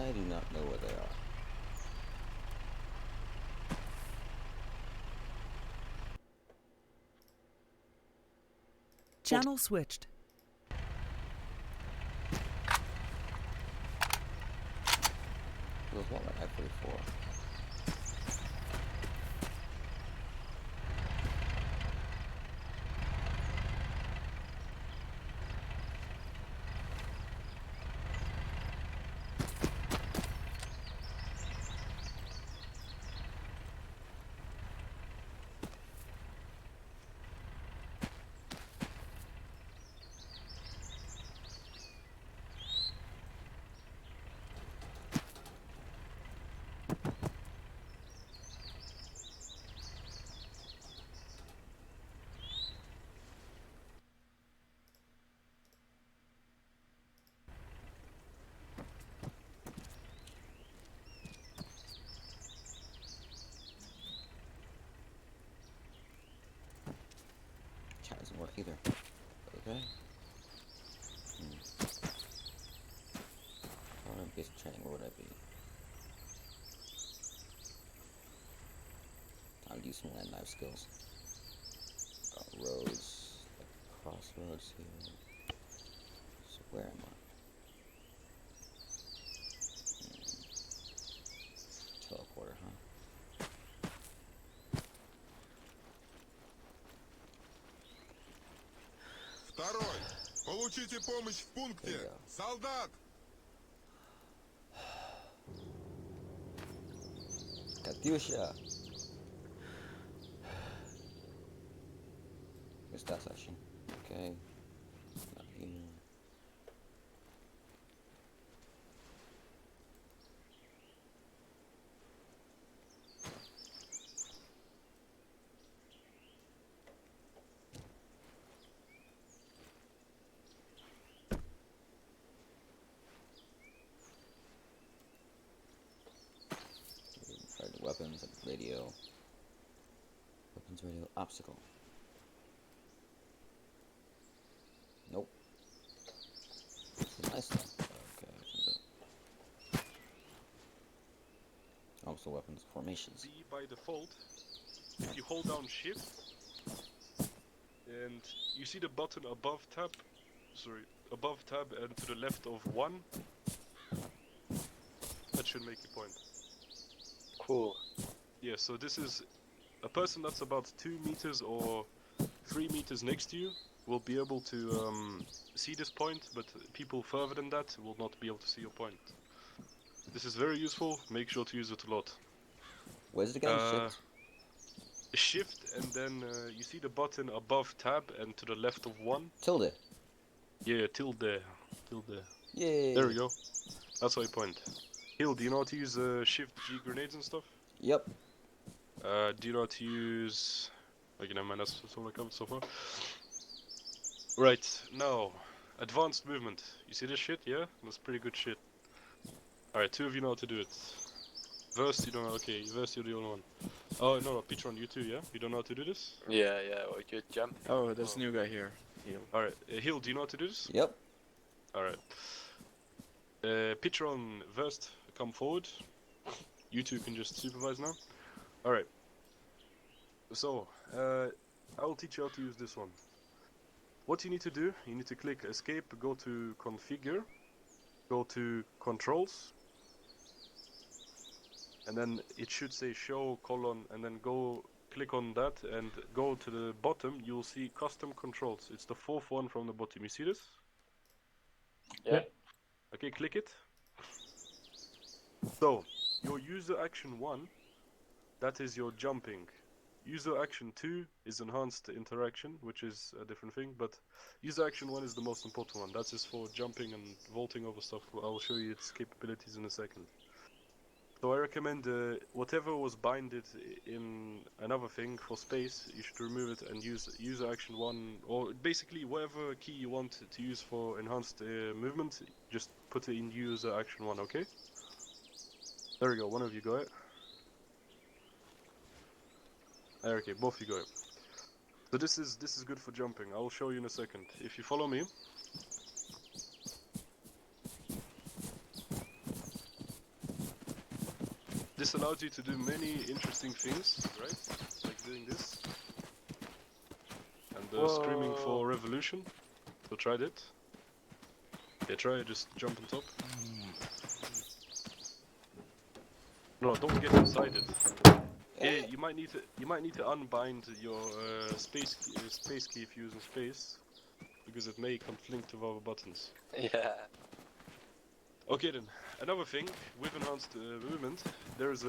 I do not know where they are. Channel switched. Feels more like F-44. Chat doesn't work either. Okay. Basic training, where would I be? Time to use some land knife skills. Got roads, like crossroads here. So where am I? Teleporter, huh? Второй. Получите помощь в пункте. Солдат! Katyusha! Missed that session. Okay. Not here. Weapons and radio. Weapons, radio, obstacle. Nope. Nice though. Okay. Also weapons, formations. B by default, if you hold down shift and you see the button above tab, and to the left of 1, that should make you point. Cool. Yeah, so this is a person that's about 2 meters or 3 meters next to you will be able to see this point, but people further than that will not be able to see your point. This is very useful, make sure to use it a lot. Where's it again? Shift? Shift, and then you see the button above tab and to the left of 1. Tilde. Yeah, tilde. Tilde. Yay. There we go. That's how you point. Hill, do you know how to use shift G grenades and stuff? Yep. Do you know how to use... Okay, never mind, that's all I covered so far. Right, now, advanced movement. You see this shit, yeah? That's pretty good shit. Alright, 2 of you know how to do it. Verse, you don't know, okay, Verse, you're the only one. Oh, no, Petron, you too, yeah? You don't know how to do this? Yeah, or you jump. Oh, there's a new guy here. Alright, Hill, do you know how to do this? Yep. Alright. Petron, Verst, come forward. You two can just supervise now. Alright. So, I will teach you how to use this one. What you need to do, you need to click escape, go to configure, go to controls, and then it should say show colon, and then go click on that and go to the bottom. You'll see custom controls. It's the 4th one from the bottom. You see this? Yeah. Okay, click it. So, your user action 1, that is your jumping. User action 2 is enhanced interaction, which is a different thing, but user action 1 is the most important one. That's just for jumping and vaulting over stuff. I'll show you its capabilities in a second. So I recommend whatever was binded in another thing for space, you should remove it and use user action 1, or basically whatever key you want to use for enhanced movement, just put it in user action 1, okay? There we go, one of you got it. Okay, both of you got it. So this is good for jumping. I'll show you in a second. If you follow me. this allows you to do many interesting things, right? Like doing this. And screaming for revolution. So try that. Yeah, try it, just jump on top. No, don't get inside it. Yeah, you might need to unbind your space key if you're using space, because it may conflict with other buttons. Yeah. Okay then, another thing with enhanced movement, there's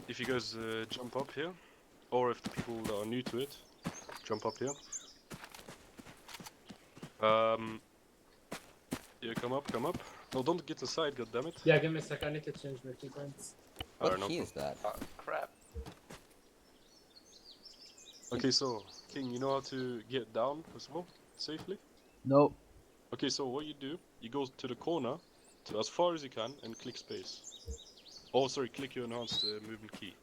if you guys jump up here, or if the people that are new to it jump up here. Yeah, come up. No, don't get inside, goddammit. Yeah, give me a sec. I need to change my key points. What Alright, no key is that? Oh, crap. Okay, so King, you know how to get down as well safely? Nope. Okay, so what you do, you go to the corner, to as far as you can, and click space. Oh, sorry, click your enhanced movement key.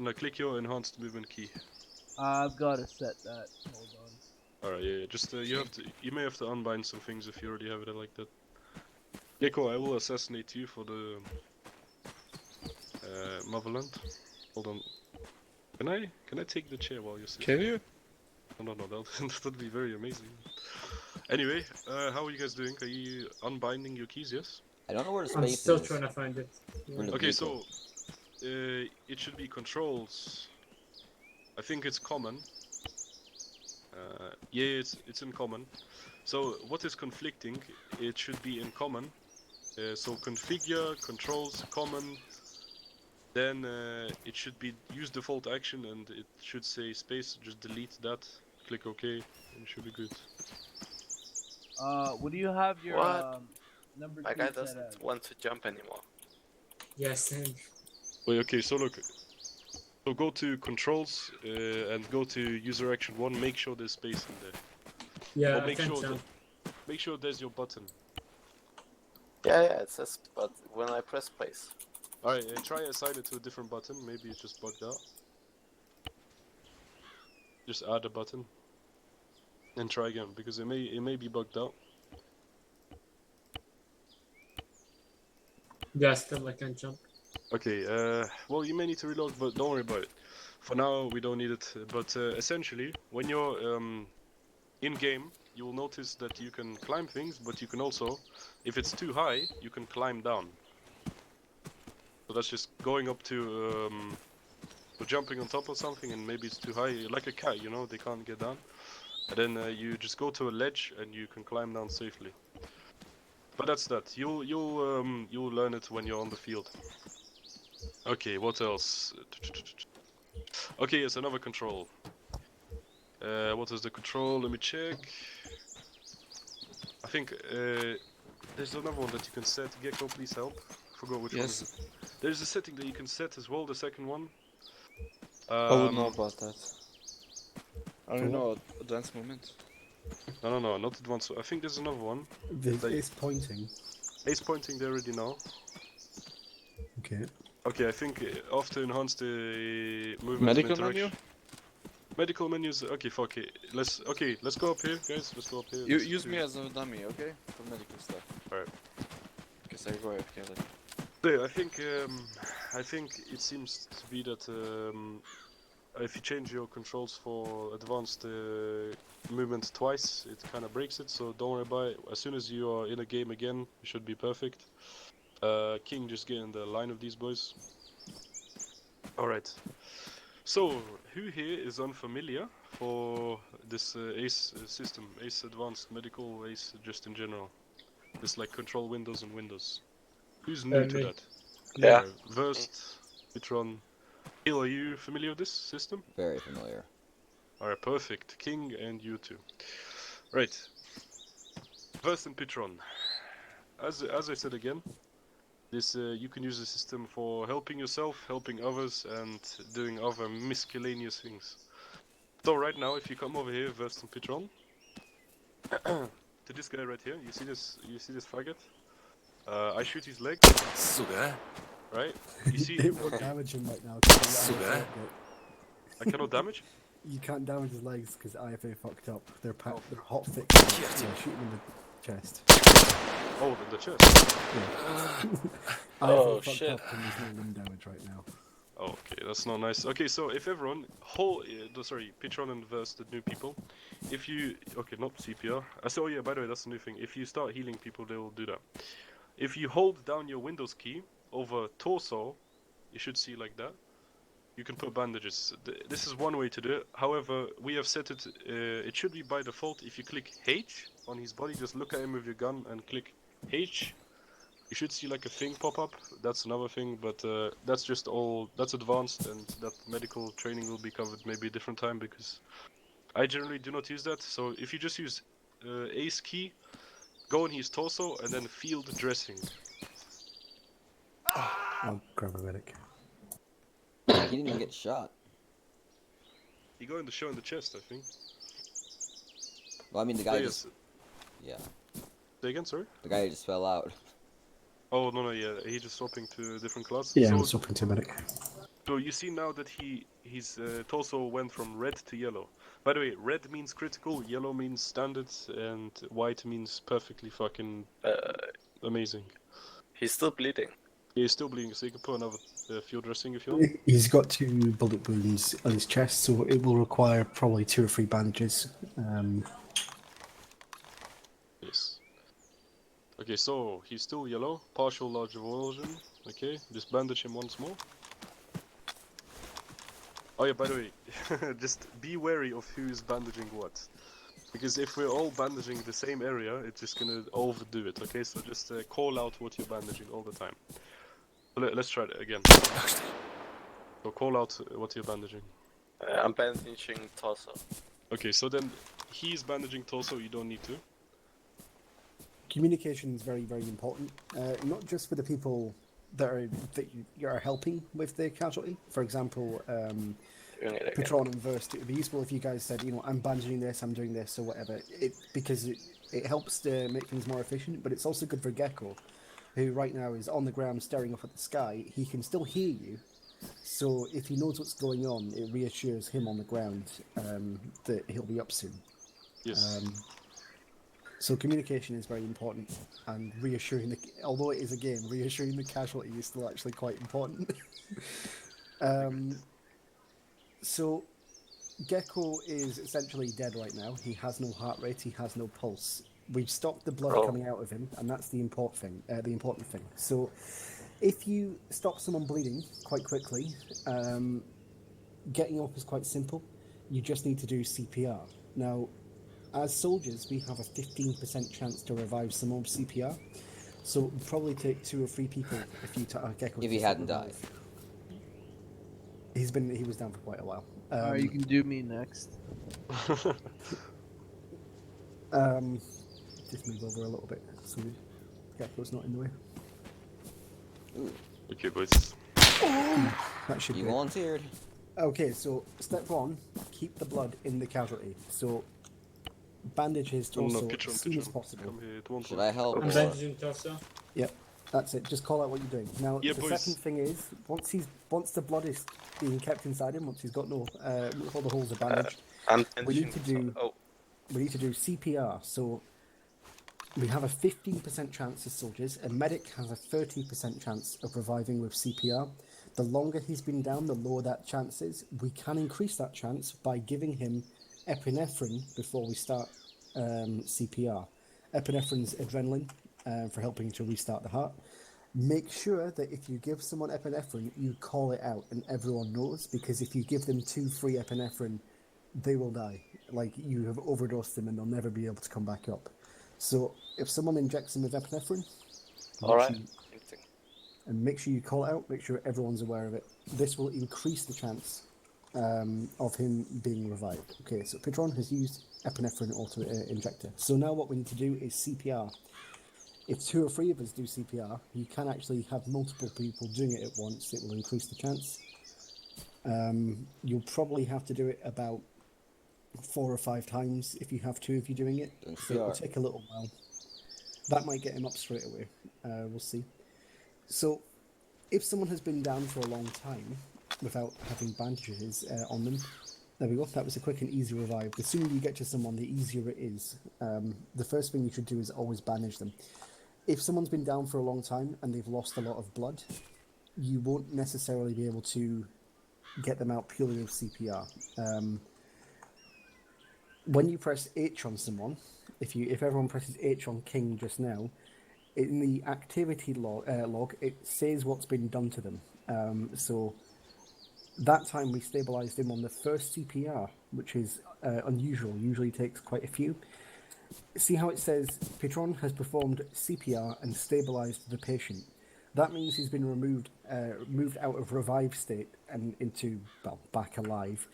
No, click your enhanced movement key. I've got to set that. Hold on. Alright, yeah, just you may have to unbind some things if you already have it like that. Yeah, cool, I will assassinate you for the motherland. Hold on. Can I take the chair while you're sitting? Can you? No, that'd be very amazing. Anyway, how are you guys doing? Are you unbinding your keys, yes? I don't know where the I'm space still is. trying to find it. Where the Okay, vehicle- so it should be controls. I think it's common. Yeah, it's in common. So what is conflicting? It should be in common. So configure, controls, common. Then it should be use default action, and it should say space. Just delete that. Click OK, and it should be good. Would you have your What? number My two guy set doesn't as? want to jump anymore. Yes, and Wait, okay, so look. So go to controls and go to user action 1. Make sure there's space in there. yeah, Or I make can't sure jump. make sure there's your button. Yeah, it says, but when I press space. Alright, try assign it to a different button. Maybe it's just bugged out. Just add a button. And try again, because it may be bugged out. Yeah, still I can't jump. Okay, well you may need to reload, but don't worry about it. For now we don't need it, but essentially, when you're in-game, you will notice that you can climb things, but you can also, if it's too high, you can climb down. So that's just going up to, or jumping on top of something, and maybe it's too high, like a cat, you know, they can't get down. And then you just go to a ledge, and you can climb down safely. But that's that. You'll learn it when you're on the field. Okay, what else? Okay, yes, another control. What is the control? Let me check. I think there's another one that you can set. Gecko, please help. Forgot which one is it. There's a setting that you can set as well. The second one. I would know about that. I don't know, advanced movement. No, not advanced. I think there's another one. There's ace pointing. Ace pointing, they already know. Okay. Okay, I think after enhance the movement Medical interaction. menu? Medical menus. Okay, fuck it. Let's go up here, guys. Let's go up here. You Let's use do- me as a dummy, okay? For medical stuff. Alright. Guess I go AFK then. Yeah, I think it seems to be that if you change your controls for advanced movement twice, it kind of breaks it. So don't worry about it. As soon as you are in a game again, you should be perfect. King, just get in the line of these boys. All right. So who here is unfamiliar for this ACE system, ACE Advanced Medical, ACE just in general? This like control windows and windows. Who's new to Me. that? Yeah. Verst, Pitron. Hill, are you familiar with this system? Very familiar. Alright, perfect. King and you too. Right. Verst and Pitron. As I said again, this you can use the system for helping yourself, helping others, and doing other miscellaneous things. So right now, if you come over here, Verst and Pitron, to this guy right here, you see this faggot? I shoot his leg. Right? You see, It won't damage him right now. I cannot damage. You can't damage his legs because IFA fucked up. They're Oh. they're hot fixed. Yeah, shoot him in the chest. Oh, the chest. Oh, fucked shit. up and there's no limb damage right now. Oh, okay, that's not nice. Okay, so if everyone sorry, Patron and verse the new people. If you not CPR. So yeah, by the way, that's a new thing. If you start healing people, they will do that. If you hold down your Windows key over torso, you should see like that. You can put bandages. This is one way to do it. However, we have set it. It should be by default. If you click H on his body, just look at him with your gun and click H. You should see like a thing pop up. That's another thing, but that's just all. That's advanced, and that medical training will be covered maybe a different time because I generally do not use that. So if you just use Ace key, go on his torso, and then field dressing. I'll grab a medic. He didn't even get shot. You go in the show in the chest, I think. Well, I mean, the guy just... Yeah. Say again, sorry? The guy just fell out. Oh, no, yeah, he's just swapping to a different class. Yeah, so, I'm swapping to medic. So you see now that his torso went from red to yellow. By the way, red means critical, yellow means standard, and white means perfectly fucking amazing. He's still bleeding. Yeah, he's still bleeding, so you can put another field dressing if you want. He's got 2 bullet wounds on his chest, so it will require probably 2 or 3 bandages. Yes. Okay, so he's still yellow, partial large avulsion. Okay, just bandage him once more. Oh yeah, by the way, just be wary of who's bandaging what. Because if we're all bandaging the same area, it's just gonna overdo it, okay? So just call out what you're bandaging all the time. So let's try it again. So call out what you're bandaging. I'm bandaging torso. Okay, so then he's bandaging torso, you don't need to. Communication is very, very important. Not just for the people that you are helping with the casualty. For example, Patron and Verse, it would be useful if you guys said, I'm bandaging this, I'm doing this, or whatever. Because it helps to make things more efficient, but it's also good for Gecko, who right now is on the ground staring up at the sky. He can still hear you, so if he knows what's going on, it reassures him on the ground that he'll be up soon. Yes. So communication is very important, and although it is again, reassuring the casualty is still actually quite important. So Gecko is essentially dead right now. He has no heart rate, he has no pulse. We've stopped the blood coming out of him, and that's the important thing. So if you stop someone bleeding quite quickly, getting up is quite simple. You just need to do CPR. Now, as soldiers, we have a 15% chance to revive someone with CPR. So it would probably take 2 or 3 people Gecko. If he hadn't died. He was down for quite a while. You can do me next. Just move over a little bit so Gecko's not in the way. Ooh. Okay, boys. That should You be it. volunteered. Okay, so step 1, keep the blood in the casualty. So bandage his torso as soon as possible. Come here, it won't Should work. I help? I'm or- bandaging torso. Yep, that's it. Just call out what you're doing. Now, Yeah, the boys. second thing is, once the blood is being kept inside him, once he's got all the holes are bandaged, I'm we bandaging need to do torso. we need to do CPR. So we have a 15% chance as soldiers. A medic has a 30% chance of reviving with CPR. The longer he's been down, the lower that chance is. We can increase that chance by giving him epinephrine before we start CPR. Epinephrine's adrenaline for helping to restart the heart. Make sure that if you give someone epinephrine, you call it out and everyone knows, because if you give them 2 free epinephrine, they will die. Like, you have overdosed them and they'll never be able to come back up. So if someone injects them with epinephrine, make sure you call it out, make sure everyone's aware of it. This will increase the chance of him being revived. Okay, so Patron has used epinephrine auto injector. So now what we need to do is CPR. If 2 or 3 of us do CPR, you can actually have multiple people doing it at once. It will increase the chance. You'll probably have to do it about 4 or 5 times if you have 2 of you doing it. So it will take a little while. That might get him up straight away. We'll see. So if someone has been down for a long time without having bandages on them, there we go. That was a quick and easy revive. The sooner you get to someone, the easier it is. The first thing you should do is always bandage them. if someone's been down for a long time and they've lost a lot of blood, you won't necessarily be able to get them out purely with CPR. When you press H on someone, if everyone presses H on King just now, in the activity log it says what's been done to them. So that time we stabilized him on the first CPR, which is unusual. Usually takes quite a few. See how it says Patron has performed CPR and stabilized the patient. That means he's been moved out of revive state and into, well, back alive.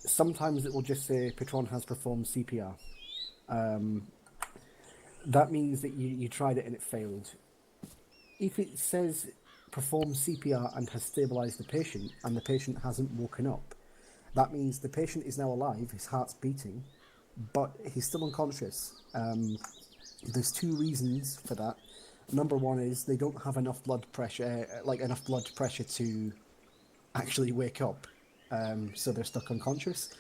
Sometimes it will just say Patron has performed CPR. That means that you tried it and it failed. If it says perform CPR and has stabilized the patient and the patient hasn't woken up, that means the patient is now alive, his heart's beating, but he's still unconscious. There's two reasons for that. Number one is they don't have enough blood pressure, to actually wake up, so they're stuck unconscious,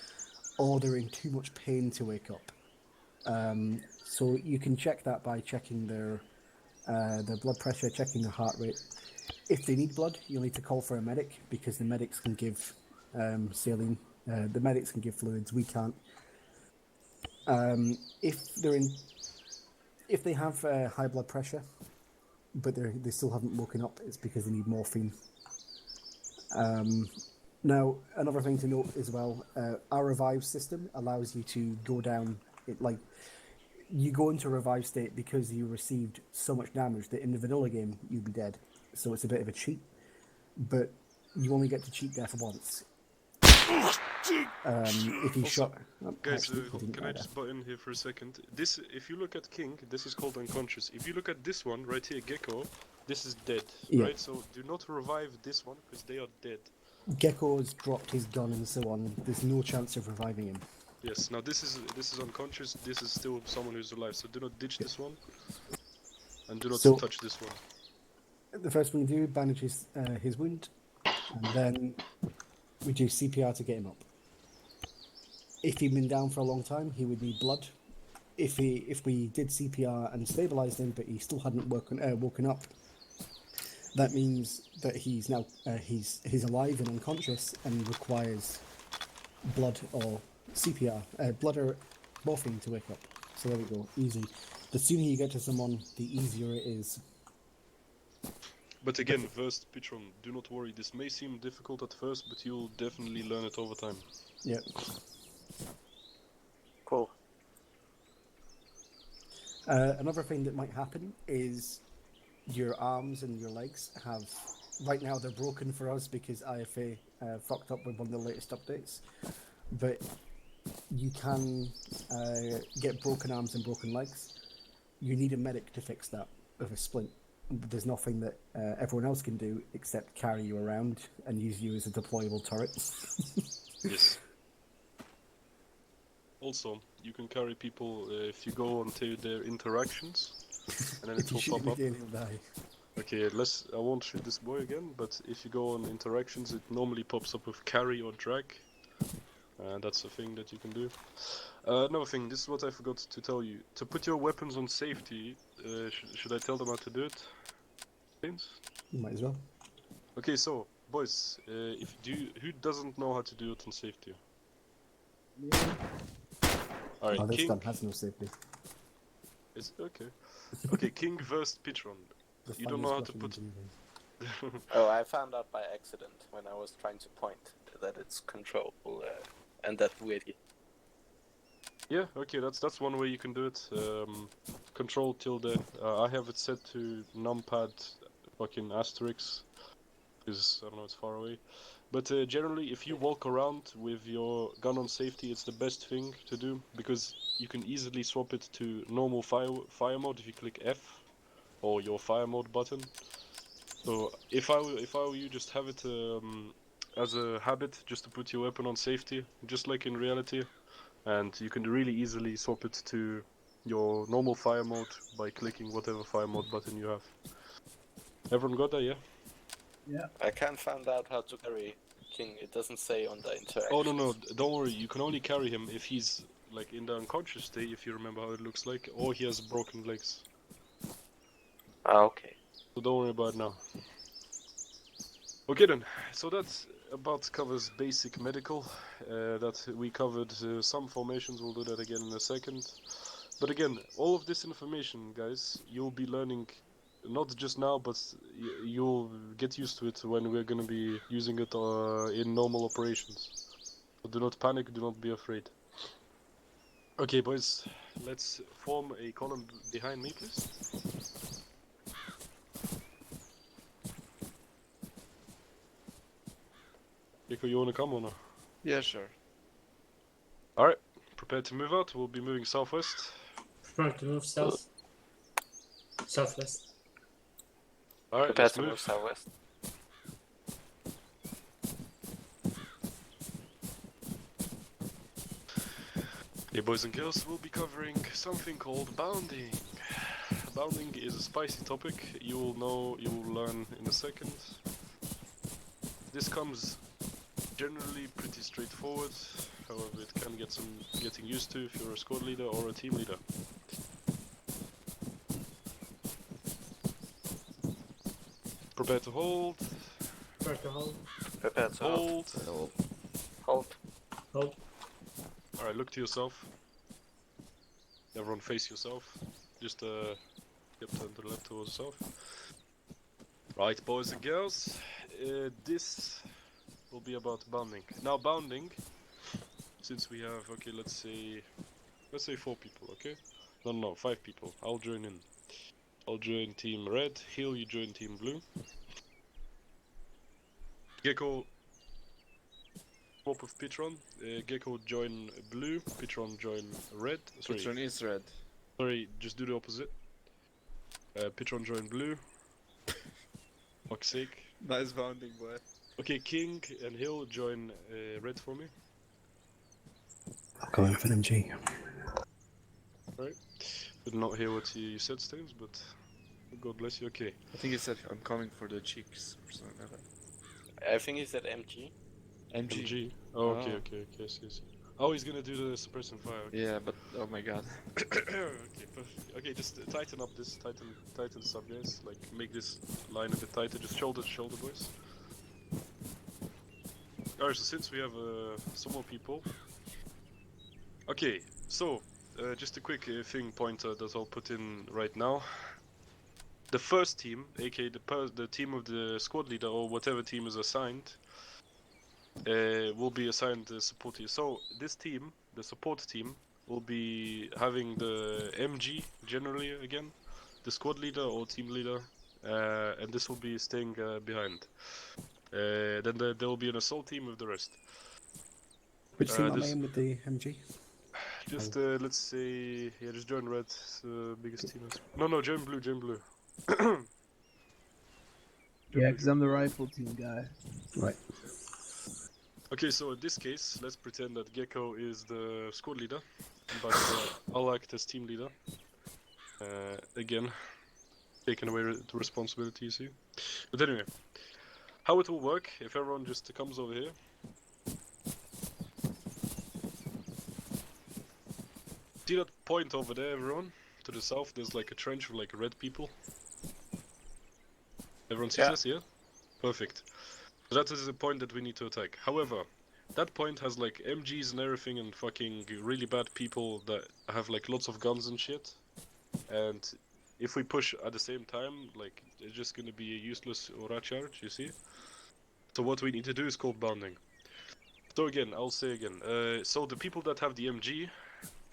or they're in too much pain to wake up. So you can check that by checking their blood pressure, checking their heart rate. If they need blood, you'll need to call for a medic, because the medics can give saline. The medics can give fluids. We can't. If they have high blood pressure, but they still haven't woken up, it's because they need morphine. Now, another thing to note as well, our revive system allows you to go down. You go into revive state because you received so much damage that in the vanilla game you'd be dead. So it's a bit of a cheat, but you only get to cheat death once. If you shot... Guys, can I just butt in here for a second? This, if you look at King, this is called unconscious. If you look at this one right here, Gecko, this is dead, right? So do not revive this one, because they are dead. Gecko's dropped his gun and so on. There's no chance of reviving him. Yes, now this is unconscious, this is still someone who's alive, so do not ditch this one, and do not touch this one. The first thing we do, bandage his wound, and then we do CPR to get him up. If he'd been down for a long time, he would need blood. If we did CPR and stabilized him, but he still hadn't woken up, that means that he's now he's alive and unconscious and requires blood or CPR, blood or morphine to wake up. So there we go, easy. The sooner you get to someone, the easier it is. But again, first Patron, do not worry. This may seem difficult at first, but you'll definitely learn it over time. Yep. Cool. Another thing that might happen is your arms and your legs have... Right now they're broken for us because IFA fucked up with one of the latest updates. But you can get broken arms and broken legs. You need a medic to fix that with a splint. There's nothing that everyone else can do except carry you around and use you as a deployable turret. Yes. Also, you can carry people if you go onto their interactions, and then it will pop up. He'll die. Okay, I won't shoot this boy again, but if you go on interactions, it normally pops up with carry or drag. That's a thing that you can do. Another thing, this is what I forgot to tell you. To put your weapons on safety, should I tell them how to do it? You might as well. Okay, so, boys, who doesn't know how to do it on safety? Alright, this King... gun has no safety. Is it? Okay. Okay, King versus Patron. You don't know how to put... Oh, I found out by accident when I was trying to point that it's control and that weirdly. Yeah, okay, that's one way you can do it. Control tilde. I have it set to numpad fucking asterisk, because I don't know, it's far away. But generally, if you walk around with your gun on safety, it's the best thing to do, because you can easily swap it to normal fire mode if you click F or your fire mode button. So if I were you, just have it as a habit, just to put your weapon on safety, just like in reality, and you can really easily swap it to your normal fire mode by clicking whatever fire mode button you have. Everyone got that, yeah? Yeah. I can't find out how to carry King. It doesn't say on the interaction. Oh no, don't worry. You can only carry him if he's like in the unconscious state, if you remember how it looks like, or he has broken legs. Ah, okay. So don't worry about it now. Okay then, so that about covers basic medical. That we covered some formations, we'll do that again in a second. But again, all of this information, guys, you'll be learning not just now, but you'll get used to it when we're gonna be using it in normal operations. So do not panic, do not be afraid. Okay, boys, let's form a column behind me, please. Nico, you wanna come or no? Yeah, sure. Alright, prepare to move out. We'll be moving southwest. Prepare to move south. Southwest. Alright, Prepare let's to move move. southwest. Okay, boys and girls, we'll be covering something called bounding. Bounding is a spicy topic. You will learn in a second. This comes generally pretty straightforward. However, it can get some getting used to if you're a squad leader or a team leader. Prepare to hold. Prepare to hold. Prepare to hold. Hold. Hold. Hold. Alright, look to yourself. Everyone face yourself. Just yep, turn to the left towards yourself. Right, boys and girls, this will be about bounding. Now bounding, since we have, okay, let's say 4 people, okay? No, 5 people. I'll join in. I'll join team red. Hill, you join team blue. Gecko, swap with Pitron. Gecko join blue. Pitron join red. Sorry, Which one is red? sorry, just do the opposite. Pitron join blue. Fuck's sake. Nice bounding, boy. Okay, King and Hill join red for me. I'll go in for MG. Right. Did not hear what you said, Stones, but God bless you. Okay. I think he said I'm coming for the cheeks or something like that. I think he said MG. MG. MG. Oh, okay, Oh. okay. I see. Oh, he's gonna do the suppressing fire. Okay. Yeah, but oh my god. Okay, perfect. Okay, just tighten up this. Tighten this up, guys. Like, make this line a bit tighter. Just shoulder to shoulder, boys. Alright, so since we have some more people. Okay, so just a quick pointer that I'll put in right now. The first team, aka the team of the squad leader or whatever team is assigned, will be assigned the support team. So this team, the support team, will be having the MG generally again, the squad leader or team leader, and this will be staying behind. Then there will be an assault team with the rest. Which team am I this- in with the MG? Just let's say, yeah, just join red, biggest team. No, join blue. Yeah, because I'm the rifle team guy. Right. Okay, so in this case, let's pretend that Gecko is the squad leader, but I'll act as team leader. Again, taking away the responsibility, you see. But anyway, how it will work, if everyone just comes over here. See that point over there, everyone? To the south, there's like a trench with like red people. Everyone sees this, yeah? Perfect. So that is the point that we need to attack. However, that point has like MGs and everything and fucking really bad people that have like lots of guns and shit. And if we push at the same time, like, it's just gonna be a useless aura charge, you see? So what we need to do is called bounding. So again, I'll say again. So the people that have the MG,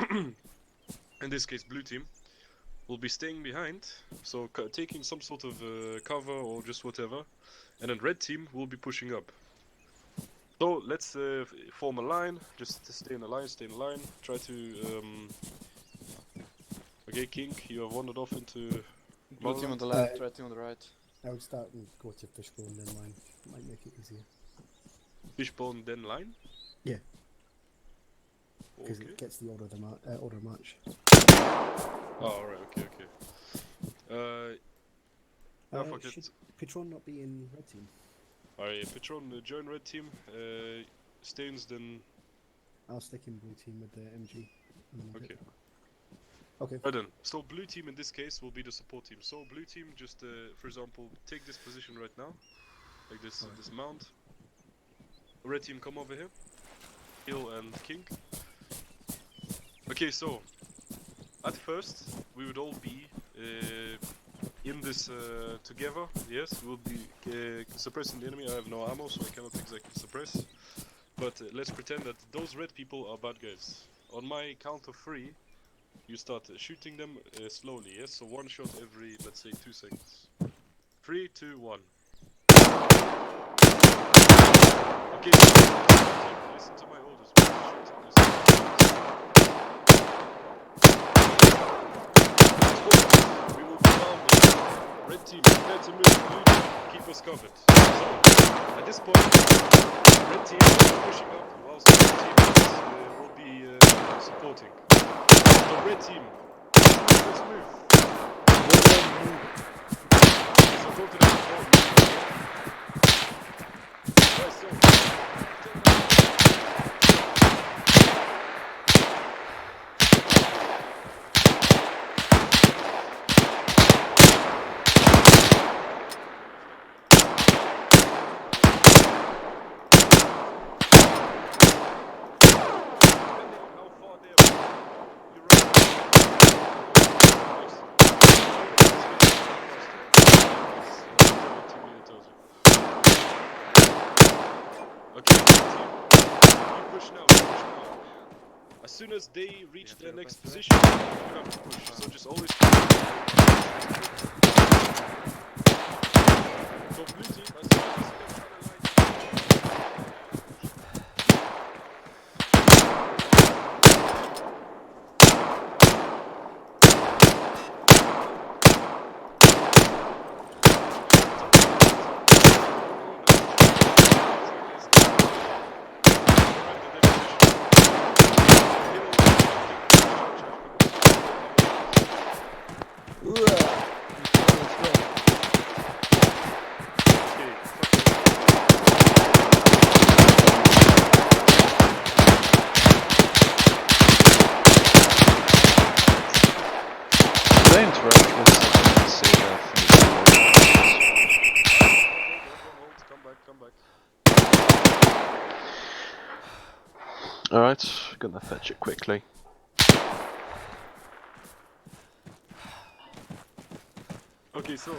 in this case blue team, will be staying behind, so taking some sort of cover or just whatever, and then red team will be pushing up. So let's form a line, just stay in a line, try to... Okay, King, you have wandered off into... Blue team on Motherland. the left, red team on the right. I would start and go to Fishbone and then line. Might make it easier. Fishbone, then line? Yeah. Because Okay. it gets the order of the order of march. Oh, alright, okay. Fuck Should it. Pitron not be in red team? Alright, Patron, join red team. Stains, then... I'll stick in blue team with the MG. And then I'll Okay. hit Okay. Right then. So blue team in this case will be the support team. So blue team just, for example, take this position right now, like this, this mount. Red team come over here. Hill and King. Okay, so at first we would all be in this together. Yes, we'll be suppressing the enemy. I have no ammo, so I cannot exactly suppress. But let's pretend that those red people are bad guys. On my count of 3, you start shooting them slowly. Yes, so one shot every, let's say, 2 seconds. 3, 2, 1. Okay, listen to my orders. We will be down there. Red team, prepare to move. Blue team, keep us covered. So, at this point, red team is pushing up whilst the blue team will be supporting. So, red team, let's move. So, go to the support. Right, so. Okay, you push now, As soon as they reach their next position, you have to push. So just always push. So blue team, as soon as Alright, gonna fetch it quickly. Okay, so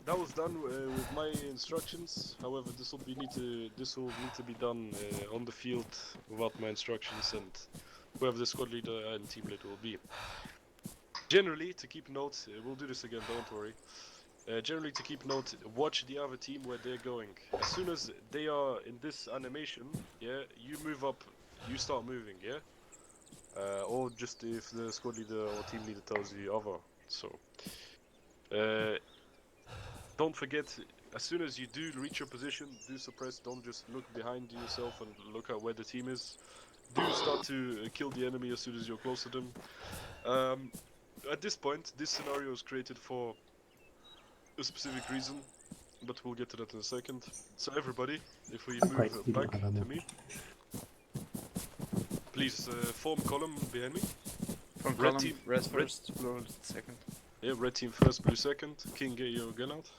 that was done with my instructions. However, this will need to be done on the field without my instructions and whoever the squad leader and team leader will be. Generally, to keep note, we'll do this again. Don't worry. Generally, to keep note, watch the other team where they're going. As soon as they are in this animation, yeah, you move up. You start moving, yeah. Or just if the squad leader or team leader tells you other. So. Don't forget, as soon as you do reach your position, do suppress, don't just look behind yourself and look at where the team is. Do start to kill the enemy as soon as you're close to them. At this point, this scenario is created for a specific reason, but we'll get to that in a second. So everybody, if we move back to me, please form column behind me. From Red column, team, red first, blue second. Yeah, red team first, blue second. King, get your gun out.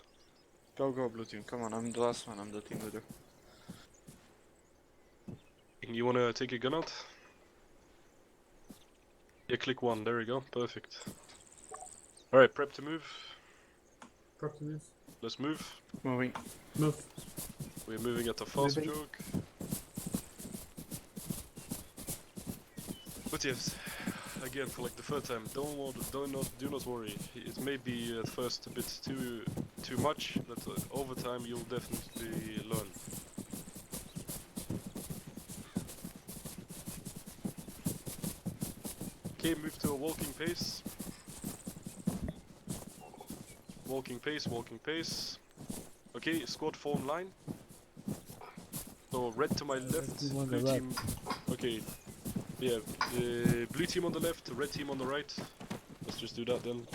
Go, go, blue team. Come on, I'm the last one. I'm the team leader. You wanna take your gun out? Yeah, click 1. There we go. Perfect. Alright, prep to move. Prep to move. Let's move. Moving. Move. We're moving at a fast stroke. But yes, again for like the third time, do not worry. It may be at first a bit too much, but over time you'll definitely learn. Okay, move to a walking pace. Walking pace, walking pace. Okay, squad form line. So red to my left, blue team. Okay, yeah, blue team on the left, red team on the right. Let's just do that then.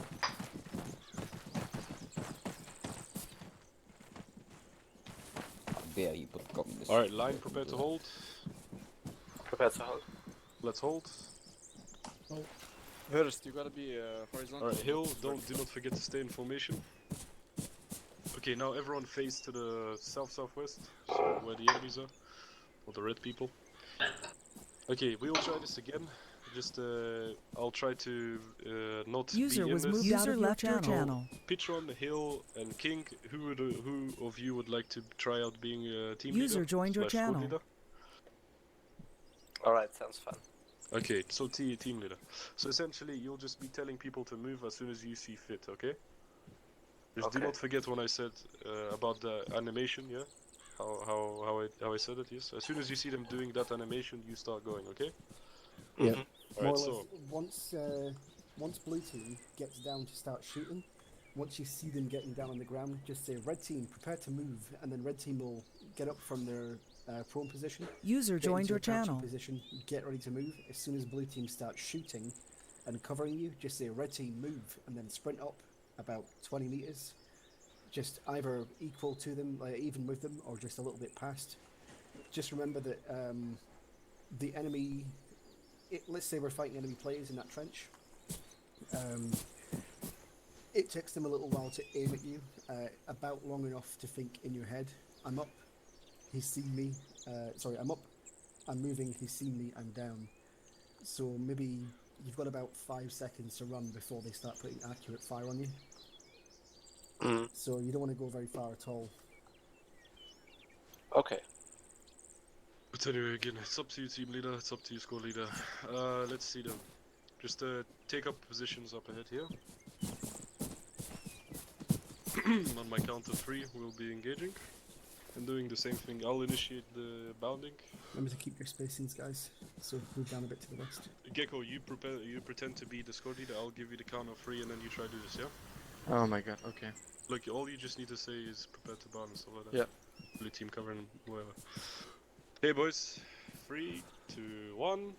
There you put communist. Alright, line, prepare to hold. Prepare to hold. Let's hold. Oh. First, you gotta be horizontal. Alright, hill, do not forget to stay in formation. Okay, now everyone face to the south-southwest, so where the enemies are, or the red people. Okay, we will try this again. Just I'll try to not User be in was this. moved out of your channel. Pitron, Hill, and King. Who of you would like to try out being a team leader? User joined your /squad channel. leader? Alright, sounds fun. Okay, so team leader. So essentially, you'll just be telling people to move as soon as you see fit. Okay. Just do Okay. not forget when I said about the animation. Yeah. How I said it. Yes. As soon as you see them doing that animation, you start going. Okay. Yeah. Alright. More or So. less, once blue team gets down to start shooting, once you see them getting down on the ground, just say red team prepare to move, and then red team will get up from their prone position. User get joined into your a crouching channel. position, get ready to move. As soon as blue team starts shooting and covering you, just say red team move, and then sprint up about 20 meters. Just either equal to them, even with them, or just a little bit past. Just remember that the enemy, let's say we're fighting enemy players in that trench. It takes them a little while to aim at you, about long enough to think in your head, I'm up, he's seen me, I'm up, I'm moving, he's seen me, I'm down. So maybe you've got about 5 seconds to run before they start putting accurate fire on you. So you don't want to go very far at all. Okay. But anyway, again, it's up to you, team leader. It's up to you, squad leader. Let's see them. Just take up positions up ahead here. On my count of 3, we'll be engaging and doing the same thing. I'll initiate the bounding. Remember to keep your spacings, guys. So move down a bit to the west. Gecko, you pretend to be the squad leader. I'll give you the count of 3, and then you try to do this. Yeah. Oh my god. Okay. Look, all you just need to say is prepare to bound and stuff like that. Yeah. Blue team covering whatever. Hey boys, 3, 2, 1.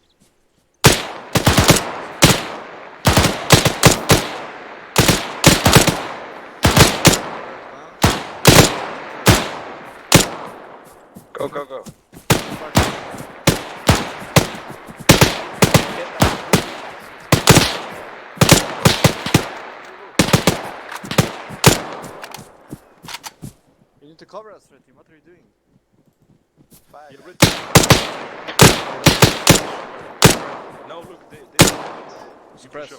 Go, go, go. You need to cover us, red team. What are you doing? Fire. Yeah, red team. Now look, they Suppress.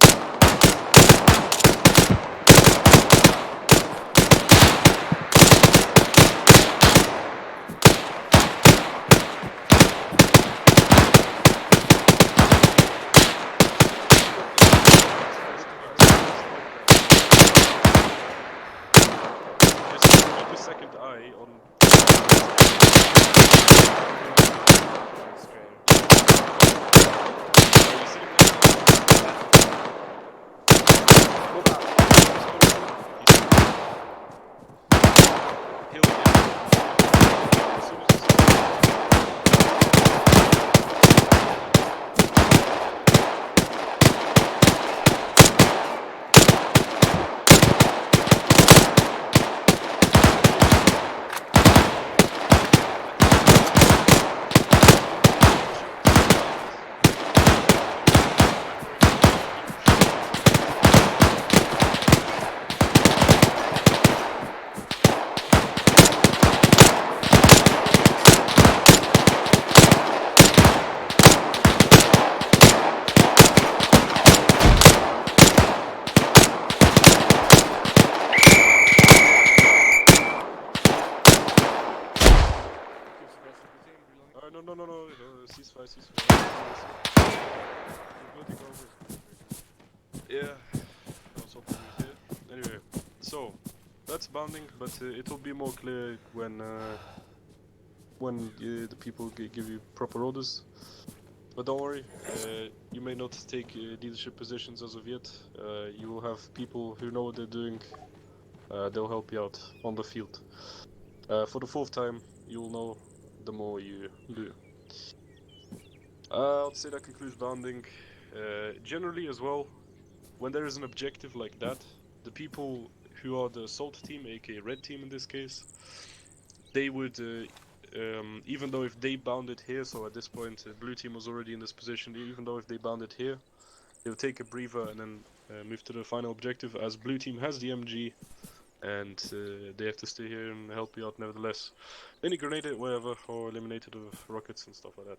Just keep a second eye on. Are you sitting He'll get as soon as no, ceasefire. Yeah, that's what we did. Anyway, so that's bounding, but it will be more clear when the people give you proper orders. But don't worry, you may not take leadership positions as of yet. You will have people who know what they're doing. They'll help you out on the field. For the 4th time, you will know the more you do. I'll say that concludes bounding. Generally as well, when there is an objective like that, the people who are the assault team, aka red team in this case, they would, even though if they bounded here, so at this point blue team was already in this position, even though if they bounded here, They'll take a breather and then move to the final objective, as blue team has the MG, and they have to stay here and help you out nevertheless. Any grenaded, whatever, or eliminated with rockets and stuff like that.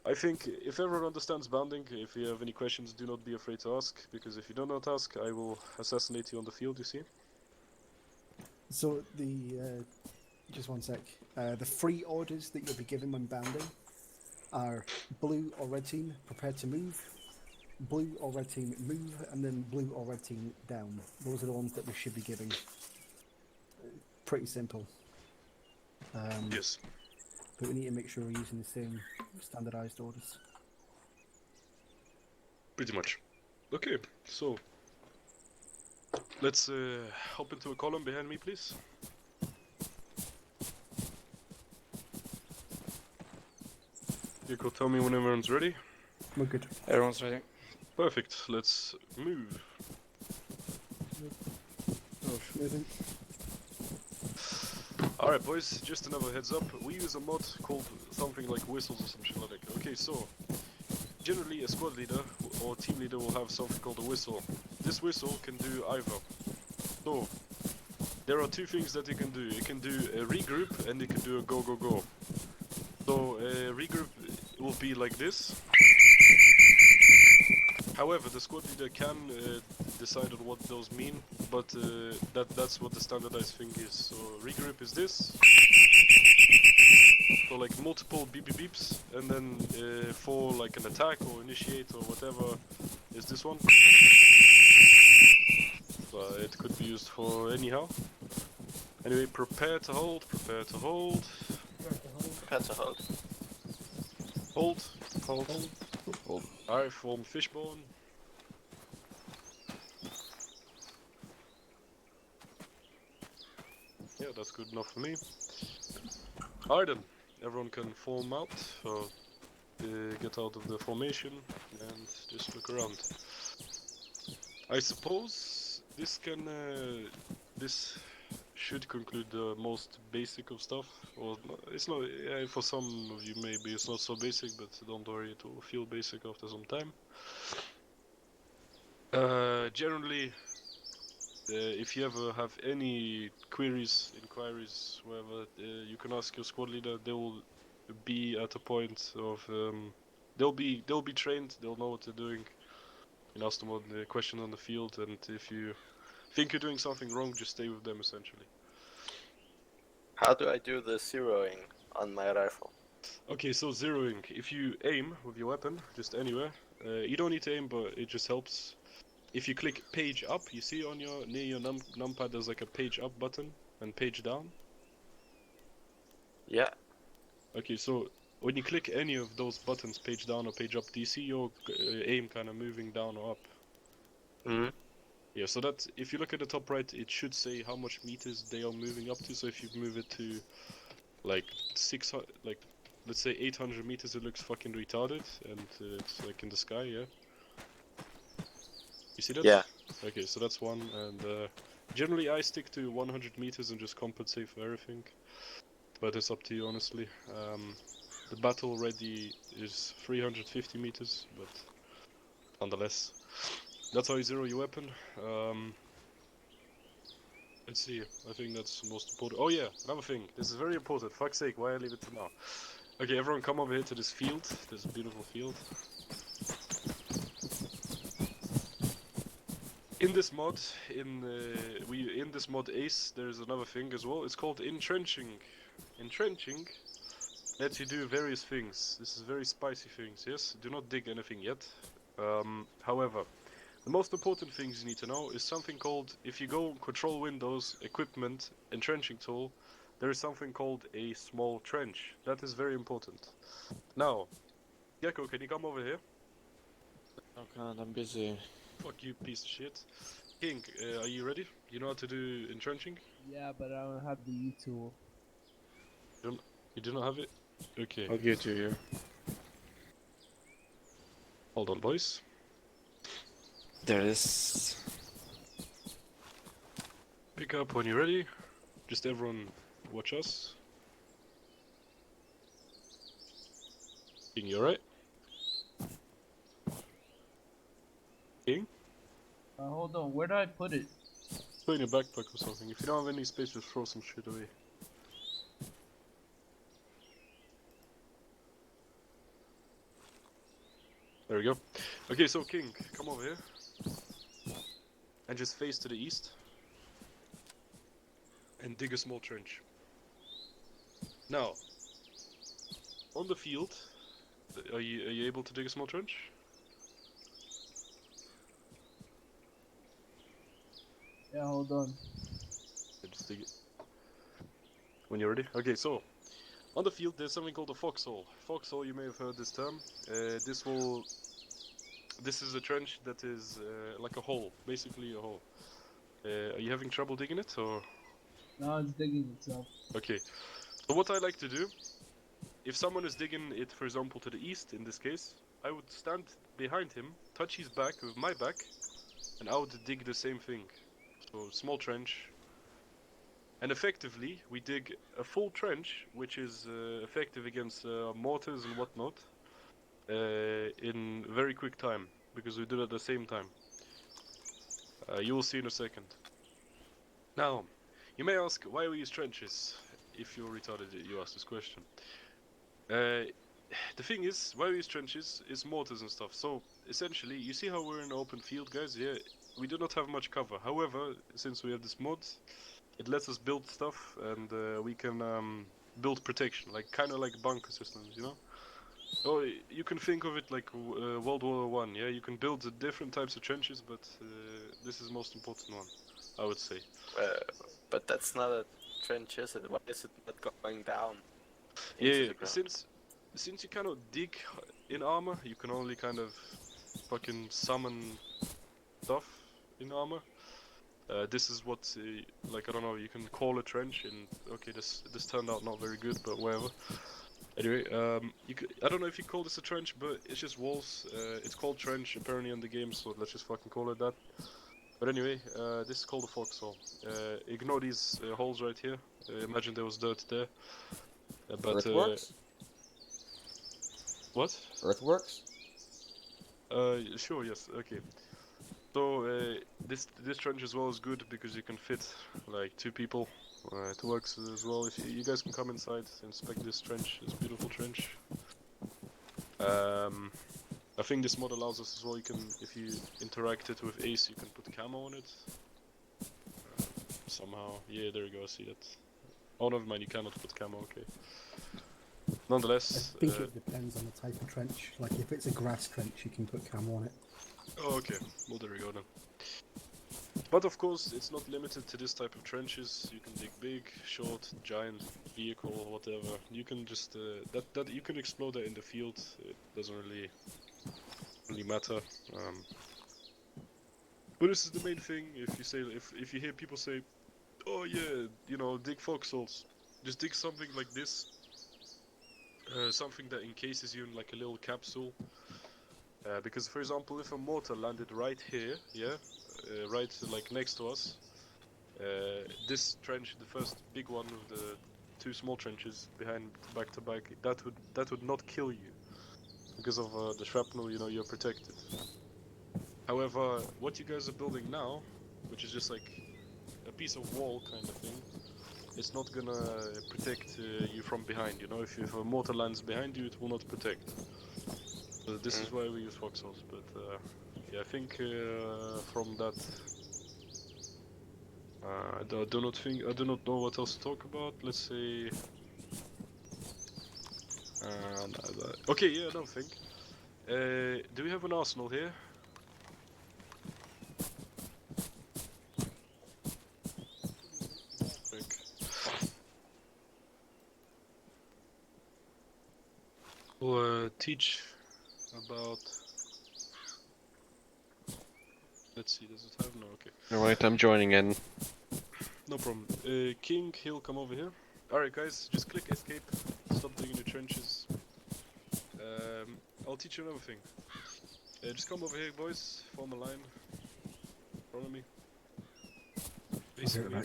I think if everyone understands bounding, if you have any questions, do not be afraid to ask, because if you do not ask, I will assassinate you on the field, you see? So the just one sec. The free orders that you'll be given when bounding are blue or red team, prepare to move, blue or red team, move, and then blue or red team, down. Those are the ones that we should be giving. Pretty simple. Yes. But we need to make sure we're using the same standardized orders. Pretty much. Okay, so let's hop into a column behind me, please. You could tell me when everyone's ready. We're good. Everyone's ready. Perfect, let's move. Moving. Alright boys, just another heads up, we use a mod called something like whistles or some shit like that. Okay, so generally a squad leader or team leader will have something called a whistle. This whistle can do either. So there are two things that it can do. It can do a regroup and it can do a go go go. So regroup will be like this. However, the squad leader can decide on what those mean, but that's what the standardized thing is. So regroup is this. So like multiple beep beep beeps, and then for like an attack or initiate or whatever is this one. It could be used for anyhow. Anyway, prepare to hold, prepare to hold. Prepare to hold. Hold, hold, hold. Alright, form fishbone. Yeah, that's good enough for me. Alright then, everyone can form out, so get out of the formation and just look around. I suppose this can, this should conclude the most basic of stuff. Or it's not. Yeah, for some of you maybe it's not so basic, but don't worry, it will feel basic after some time. Generally, if you ever have any inquiries, whatever, you can ask your squad leader. They will be at a point of they'll be trained. They'll know what they're doing. You can ask them all the questions on the field, and if you think you're doing something wrong, just stay with them essentially. How do I do the zeroing on my rifle? Okay, so zeroing. If you aim with your weapon, just anywhere, you don't need to aim, but it just helps. If you click page up, you see on your near your numpad there's like a page up button and page down. Yeah. Okay, so when you click any of those buttons, page down or page up, do you see your aim kind of moving down or up? Mm-hmm. Yeah, so that if you look at the top right, it should say how much meters they are moving up to. So if you move it to like 600, like let's say 800 meters, it looks fucking retarded, and it's like in the sky, yeah. You see that? Yeah. Okay, so that's one, and generally I stick to 100 meters and just compensate for everything. But it's up to you, honestly. The battle ready is 350 meters, but nonetheless. That's how you zero your weapon. Let's see, I think that's the most important. Oh yeah, another thing. This is very important. Fuck's sake, why I leave it to now? Okay, everyone come over here to this field. This beautiful field. In this mod, in this mod Ace, there's another thing as well. It's called Entrenching. Entrenching lets you do various things. This is very spicy things, yes? Do not dig anything yet. However, the most important things you need to know is something called, if you go control windows, equipment, entrenching tool, there is something called a small trench. That is very important. Now, Gecko, can you come over here? Oh god, I'm busy. Fuck you, piece of shit. King, are you ready? You know how to do entrenching? Yeah, but I don't have the U tool. You do not have it? Okay. I'll give it to you here. Hold on, boys. There it is. Pick up when you're ready. Just everyone watch us. King, you alright? King? Hold on, where did I put it? Put it in your backpack or something. If you don't have any space, just throw some shit away. There we go. Okay, so King, come over here. And just face to the east. And dig a small trench. Now, on the field, are you able to dig a small trench? Yeah, hold on. Yeah, just dig it. When you're ready. Okay, so on the field there's something called a foxhole. Foxhole, you may have heard this term. This is a trench that is like a hole, basically a hole. Are you having trouble digging it, or? Now it's digging itself. Okay. So what I like to do, if someone is digging it, for example, to the east, in this case, I would stand behind him, touch his back with my back, and I would dig the same thing. So small trench. And effectively, we dig a full trench, which is effective against mortars and whatnot, in very quick time, because we do it at the same time. You will see in a second. Now, you may ask, why we use trenches? If you're retarded, you ask this question. The thing is, why we use trenches is mortars and stuff. So, essentially, you see how we're in an open field, guys? Yeah, we do not have much cover. However, since we have this mod, it lets us build stuff, and we can build protection, like kind of like bunker systems, you know. Oh, you can think of it like World War One. Yeah, you can build the different types of trenches, but this is the most important one, I would say. But that's not a trench, is it? Why is it not going down into Yeah, the ground? since you cannot dig in armor, you can only kind of fucking summon stuff in armor. This is what, like, I don't know, you can call a trench, and okay, this turned out not very good, but whatever. Anyway, I don't know if you call this a trench, but it's just walls. It's called trench apparently in the game, so let's just fucking call it that. But anyway, this is called a foxhole. Ignore these holes right here. Imagine there was dirt there. But Earthworks? what? Earthworks? Sure, yes, okay. So this trench as well is good because you can fit like 2 people. It works as well. If you guys can come inside, inspect this trench, this beautiful trench. I think this mod allows us as well. You can, if you interact it with Ace, you can put camo on it. Somehow, yeah, there you go. I see that. Oh, never mind. You cannot put camo. Okay. Nonetheless. I think it depends on the type of trench. Like if it's a grass trench, you can put camo on it. Oh, okay. Well, there we go then. But of course, it's not limited to this type of trenches. You can dig big, short, giant, vehicle, whatever. You can just that you can explore that in the field. It doesn't really matter. But this is the main thing. If you say if you hear people say, "Oh yeah, you know, dig foxholes," just dig something like this. Something that encases you in like a little capsule. Because, for example, if a mortar landed right here, yeah, right like next to us, this trench, the first big one with the 2 small trenches behind back to back, that would not kill you because of the shrapnel. You know, you're protected. However, what you guys are building now, which is just like a piece of wall kind of thing, it's not gonna protect you from behind. You know, if a mortar lands behind you, it will not protect. So this is why we use foxholes, but yeah, I think from that, I do not know what else to talk about. Let's say, okay, yeah, another thing. Do we have an arsenal here? We'll teach about. Let's see, does it have? No, okay. Alright, I'm joining in. No problem. King, he'll come over here. Alright, guys, just click escape. Stop digging the trenches. I'll teach you another thing. Just come over here, boys. Form a line. Follow me. Basically.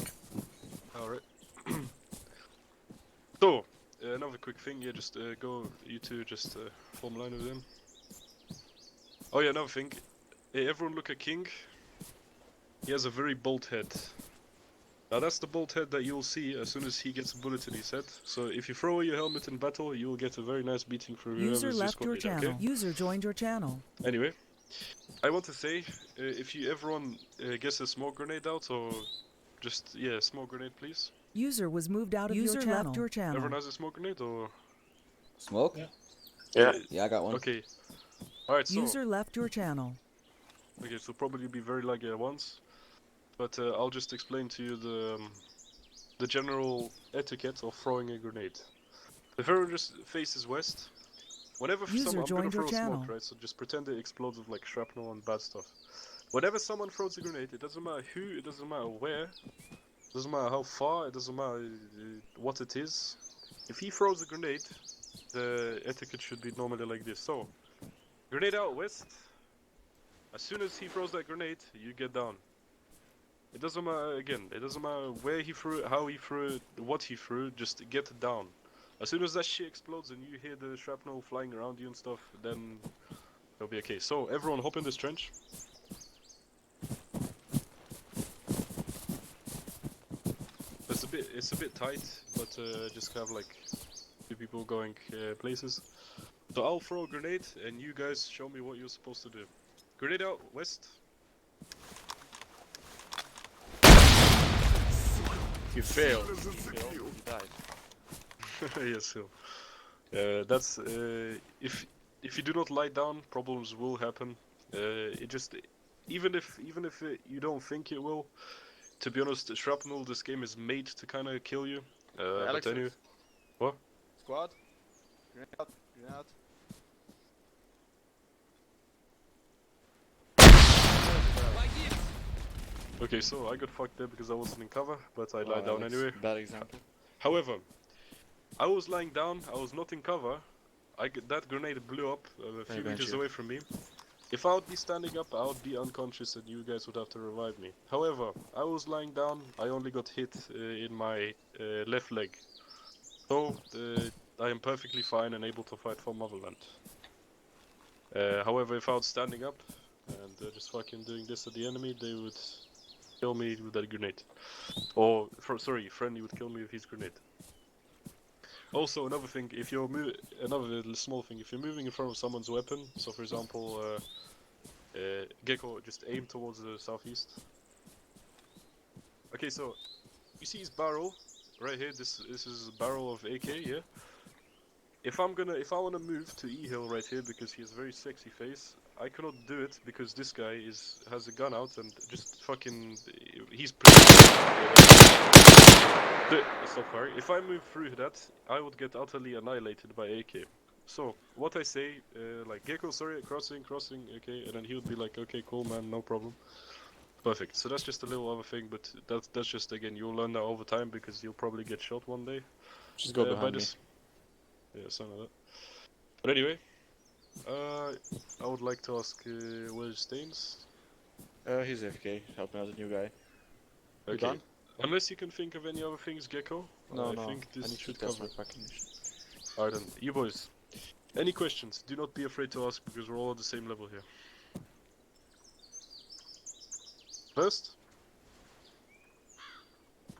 Alright. So, another quick thing. Yeah, just go. You two just form a line with them. Oh yeah, another thing. Hey, everyone look at King. He has a very bold head. Now that's the bold head that you'll see as soon as he gets a bullet in his head. So if you throw away your helmet in battle, you will get a very nice beating for whoever's User your left squad your leader, channel. okay? User joined your channel. Anyway, I want to say, if everyone gets a smoke grenade out, or just, yeah, smoke grenade please. User was moved out of your channel. User left your channel. Everyone has a smoke grenade, or? Smoke? Yeah. Yeah. Yeah, I got one. Okay. Alright, so... User left your channel. Okay, so probably be very laggy at once. But I'll just explain to you the general etiquette of throwing a grenade. If everyone just faces west, whenever I'm gonna throw a smoke, right? So just pretend it explodes with like shrapnel and bad stuff. Whenever someone throws a grenade, it doesn't matter who, it doesn't matter where, it doesn't matter how far, it doesn't matter what it is. If he throws a grenade, the etiquette should be normally like this. So, grenade out west. As soon as he throws that grenade, you get down. It doesn't matter, again, it doesn't matter where he threw it, how he threw it, what he threw, just get down. As soon as that shit explodes and you hear the shrapnel flying around you and stuff, then it'll be okay. So, everyone hop in this trench. It's a bit tight, but just have like 2 people going places. So I'll throw a grenade and you guys show me what you're supposed to do. Grenade out, west. You failed. You died. Yes, so that's if you do not lie down, problems will happen. It just even if you don't think it will. To be honest, shrapnel, this game is made to kind of kill you. But anyway, what? Squad. Grenade out. Grenade out. Okay, so I got fucked there because I wasn't in cover, but I lied down anyway. Bad example. However, I was lying down, I was not in cover. That grenade blew up a few meters away from me. If I would be standing up, I would be unconscious and you guys would have to revive me. However, I was lying down, I only got hit in my left leg. So, I am perfectly fine and able to fight for motherland. However, if I was standing up and just fucking doing this to the enemy, they would kill me with that grenade. Or, sorry, friendly would kill me with his grenade. Also, another thing, if you're another little small thing, if you're moving in front of someone's weapon, so for example, Gecko, just aim towards the southeast. Okay, so you see his barrel right here. This is a barrel of AK, yeah. If I wanna move to E-Hill right here because he has a very sexy face, I cannot do it because this guy has a gun out and just fucking he's pretty. So far, if I move through that, I would get utterly annihilated by AK. So what I say, like Gecko, sorry, crossing, okay, and then he would be like, okay, cool, man, no problem. Perfect. So that's just a little other thing, but that's just again you'll learn that over time because you'll probably get shot one day. Just go behind me. Yeah, something like that. But anyway, I would like to ask where's Staines? He's AFK, helping out a new guy. You Okay. done? Unless you can think of any other things, Gecko. No, I no. think this I need to should test cover. my packing. Alright then, you boys. Any questions? Do not be afraid to ask because we're all at the same level here. First?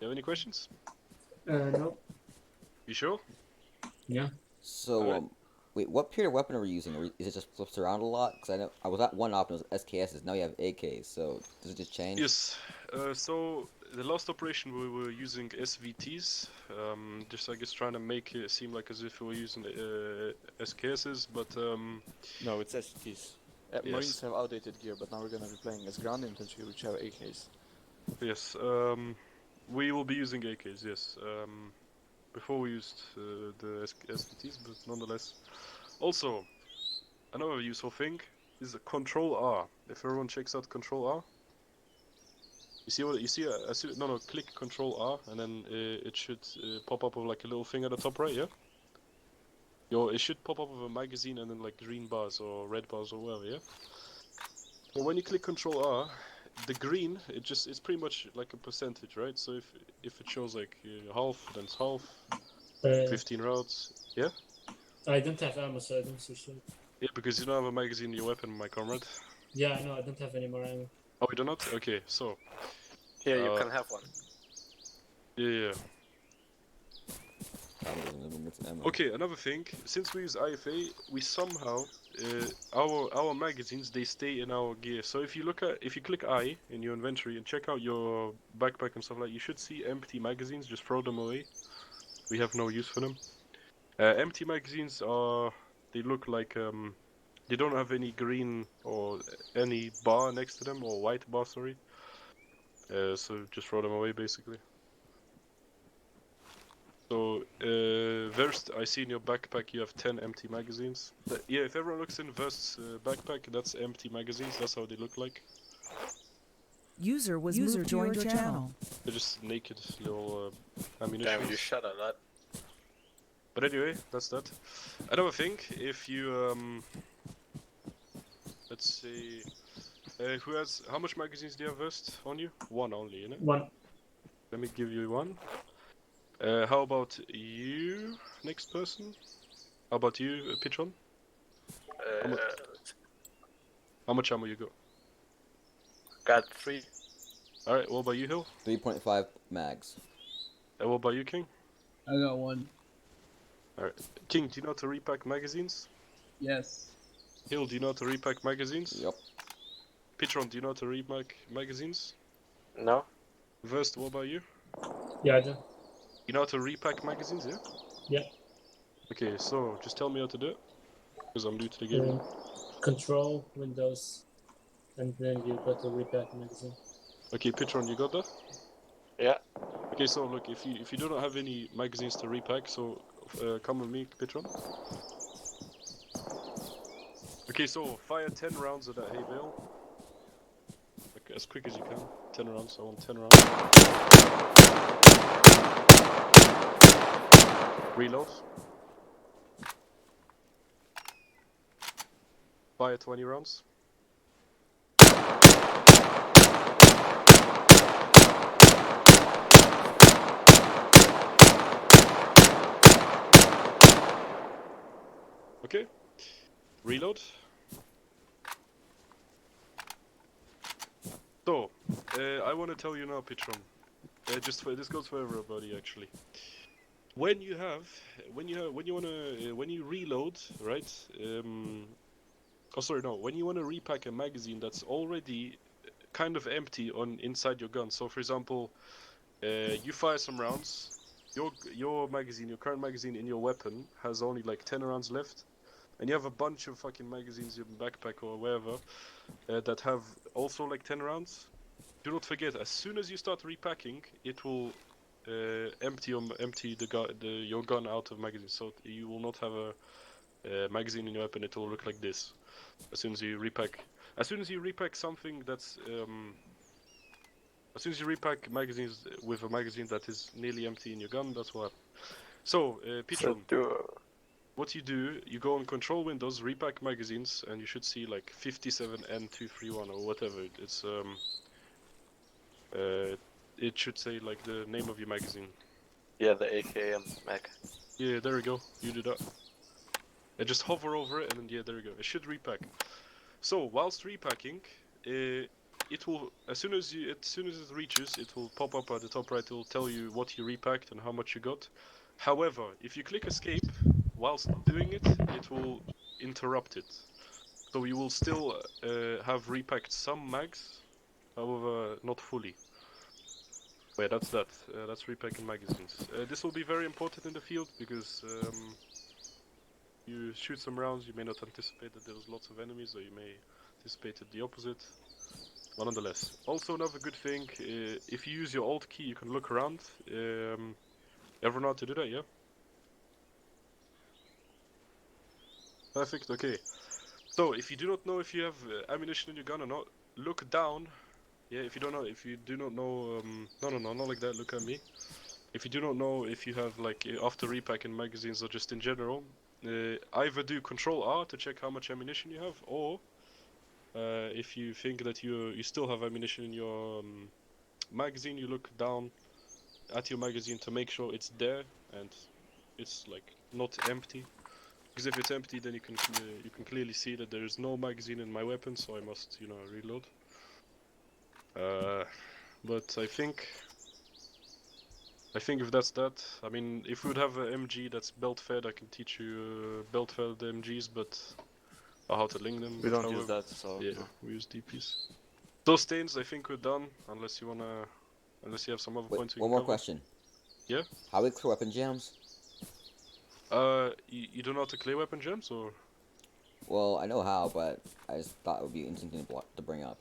You have any questions? No. You sure? Yeah. So, wait, what period of weapon are we using? Is it just flips around a lot? Because I know I was at one option, it was SKSs, now you have AKs, so does it just change? Yes. So, the last operation we were using SVTs, just I guess trying to make it seem like as if we were using SKSs, but No, it's STs. Marines have outdated gear, but now we're gonna be playing as ground infantry, which have AKs. yes, we will be using AKs, yes. Before we used the SVTs, but nonetheless. Also, another useful thing is Control R. If everyone checks out Control R, you see what you see? No, click Control R, and then it should pop up with like a little thing at the top right, yeah. It should pop up with a magazine and then like green bars or red bars or whatever, yeah. But when you click Control R, the green it's pretty much like a percentage, right? So if it shows like half, then it's half. 15 rounds, yeah. I don't have ammo, so I don't see shit. Yeah, because you don't have a magazine in your weapon, my comrade. Yeah, no, I don't have any more ammo. Oh, you do not? Okay, so. Here, you can have one. Yeah. Ammo. Okay, another thing. Since we use IFA, we somehow our magazines they stay in our gear. So if you click I in your inventory and check out your backpack and stuff like, you should see empty magazines. Just throw them away. We have no use for them. Empty magazines they look like they don't have any green or any bar next to them or white bar, sorry. So just throw them away basically. So, Verst, I see in your backpack you have 10 empty magazines. Yeah, if everyone looks in Verst's backpack, that's empty magazines, that's how they look like. User was moved to your channel. They're just naked little ammunition. Damn, you shot a lot. But anyway, that's that. Another thing, if you, let's see, how much magazines do you have, Verst, on you? One only, innit? One. Let me give you one. How about you, next person? How about you, Pitron? How much ammo you got? Got 3. Alright, what about you, Hill? 3.5 mags. And what about you, King? I got 1. Alright. King, do you know how to repack magazines? Yes. Hill, do you know how to repack magazines? Yep. Pitron, do you know how to repack magazines? No? Verst, what about you? Yeah, I do. You know how to repack magazines, yeah? Yeah. Okay, so just tell me how to do it. Because I'm new to the game. Control, Windows, and then you go to Repack Magazine. Okay, Pitron, you got that? Yeah. Okay, so look, if you do not have any magazines to repack, so come with me, Pitron. Okay, so fire 10 rounds at that hay bale. Okay, as quick as you can. 10 rounds, I want 10 rounds. Reload. Fire 20 rounds. Okay. Reload. So, I want to tell you now, Pitron. This goes for everybody actually. When you reload, right? When you want to repack a magazine that's already kind of empty inside your gun. So, for example, you fire some rounds. Your current magazine in your weapon has only like 10 rounds left, and you have a bunch of fucking magazines in your backpack or wherever that have also like 10 rounds. Do not forget, as soon as you start repacking, it will empty your gun out of magazines, so you will not have a magazine in your weapon. It will look like this as soon as you repack. As soon as you repack something that's as soon as you repack magazines with a magazine that is nearly empty in your gun, that's what. So, Pitron, what you do, you go on Control Windows, repack magazines, and you should see like 57N231 or whatever. It's it should say like the name of your magazine. Yeah, the AKM mag. Yeah, there we go. You do that. And just hover over it, and then yeah, there we go. It should repack. So whilst repacking, it will as soon as it reaches, it will pop up at the top right. It will tell you what you repacked and how much you got. However, if you click escape whilst doing it, it will interrupt it. So you will still have repacked some mags, however not fully. Wait, that's that. That's repacking magazines. This will be very important in the field because you shoot some rounds, you may not anticipate that there was lots of enemies, or you may anticipate the opposite. But nonetheless. Also another good thing, if you use your Alt key, you can look around. Everyone know how to do that, yeah? Perfect, okay. So, if you do not know if you have ammunition in your gun or not, look down. Yeah, if you do not know, no, not like that, look at me. If you do not know if you have, like, after repacking magazines or just in general, either do Control R to check how much ammunition you have, or if you think that you still have ammunition in your magazine, you look down at your magazine to make sure it's there and it's like not empty. Because if it's empty, then you can clearly see that there is no magazine in my weapon, so I must, reload. But I think if that's that, I mean, if we would have an MG that's belt-fed, I can teach you belt-fed MGs, but how to link them. We but don't use however- that, so Yeah, no. we use DPs. Those stains, I think we're done, unless you have some other Wait, points. one more question. Yeah. How we clear weapon jams? You don't know how to clear weapon gems, or? Well, I know how, but I just thought it would be interesting to bring up.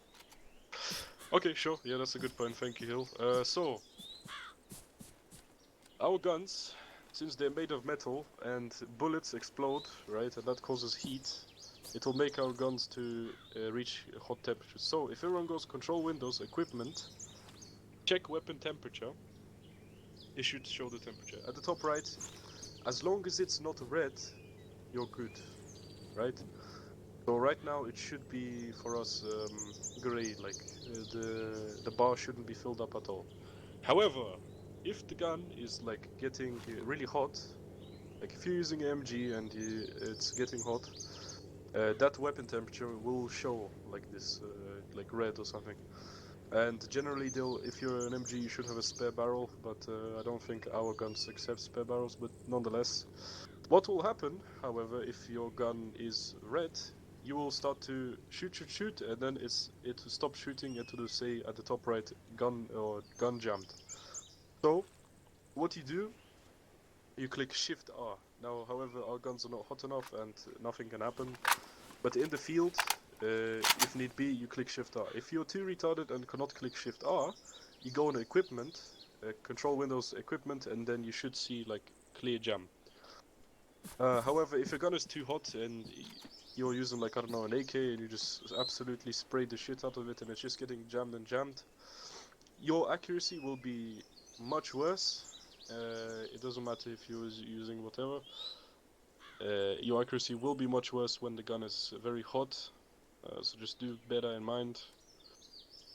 Okay, sure. Yeah, that's a good point. Thank you, Hill. So our guns, since they're made of metal and bullets explode, right, and that causes heat, it will make our guns to reach hot temperatures. So if everyone goes control windows, equipment, check weapon temperature, it should show the temperature. At the top right, as long as it's not red, you're good, right? So right now it should be for us gray, like the bar shouldn't be filled up at all. However, if the gun is like getting really hot, like if you're using MG and it's getting hot, that weapon temperature will show like this, like red or something. And generally, if you're an MG, you should have a spare barrel, but I don't think our guns accept spare barrels. But nonetheless, what will happen, however, if your gun is red, you will start to shoot, and then it will stop shooting and to say at the top right, gun jammed. So, what you do, you click Shift R. Now, however, our guns are not hot enough and nothing can happen. But in the field, if need be, you click Shift R. If you're too retarded and cannot click Shift R, you go on equipment, control windows equipment, and then you should see like clear jam. However, if your gun is too hot and you're using like, I don't know, an AK and you just absolutely spray the shit out of it and it's just getting jammed and jammed, your accuracy will be much worse. It doesn't matter if you're using whatever. Your accuracy will be much worse when the gun is very hot. So just do bear in mind.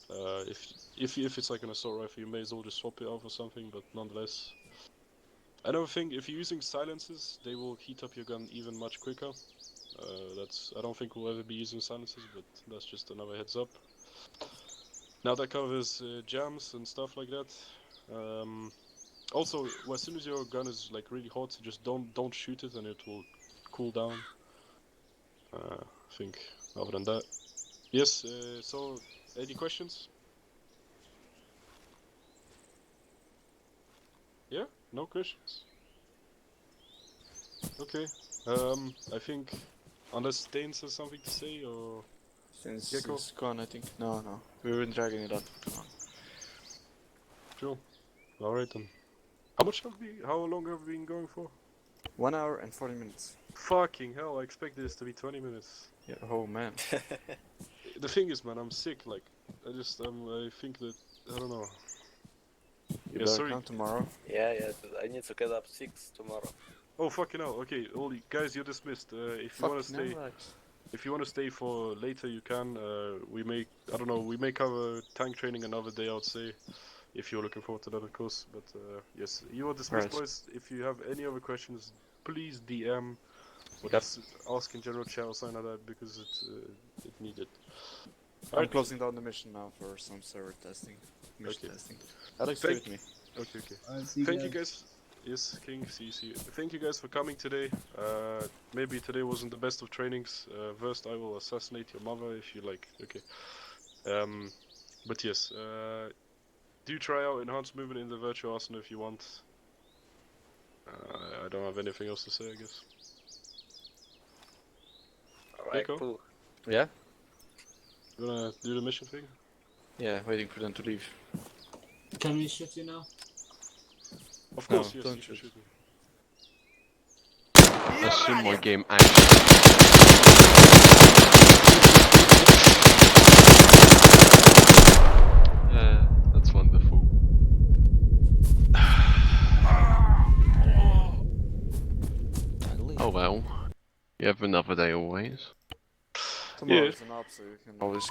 If it's like an assault rifle, you may as well just swap it off or something. But nonetheless, another thing, if you're using silencers, they will heat up your gun even much quicker. I don't think we'll ever be using silencers, but that's just another heads up. Now that covers jams and stuff like that. Also, as soon as your gun is like really hot, just don't shoot it and it will cool down. I think other than that, yes. So, any questions? Yeah, no questions. Okay. I think unless Stain has something to say, or Since Gecko? it's gone, I think. No. We've been dragging it out. Come on. Sure. All right then. How long have we been going for? 1 hour and 40 minutes. Fucking hell! I expect this to be 20 minutes. Yeah. Oh man. The thing is, man, I'm sick. Like, I think that I don't know. You Yeah, better sorry. come tomorrow. Yeah, I need to get up 6 tomorrow. Oh fucking hell! Okay, all guys, you're dismissed. If you wanna stay, if you wanna stay for later, you can. We may cover tank training another day, I'd say, if you're looking forward to that, of course. But yes, you are dismissed, Right. boys. If you have any other questions, please DM or just ask in general chat or something like that, because it needed. I'm closing down the mission now for some server testing. Mission testing. Alex, stay with me. Okay. See Thank you guys. Yes, King, see you. Thank you guys for coming today. Maybe today wasn't the best of trainings. First, I will assassinate your mother if you like. Okay. But yes, do try out enhanced movement in the virtual arsenal if you want. I don't have anything else to say, I guess. Alright, Gecko? cool. Yeah? You wanna do the mission thing? Yeah, waiting for them to leave. Can we shoot you now? Of course, No, yes, don't you can shoot. shoot me. Assume my game actually. That's wonderful. Oh well. You have another day always. Tomorrow Yeah. is an op, so you can always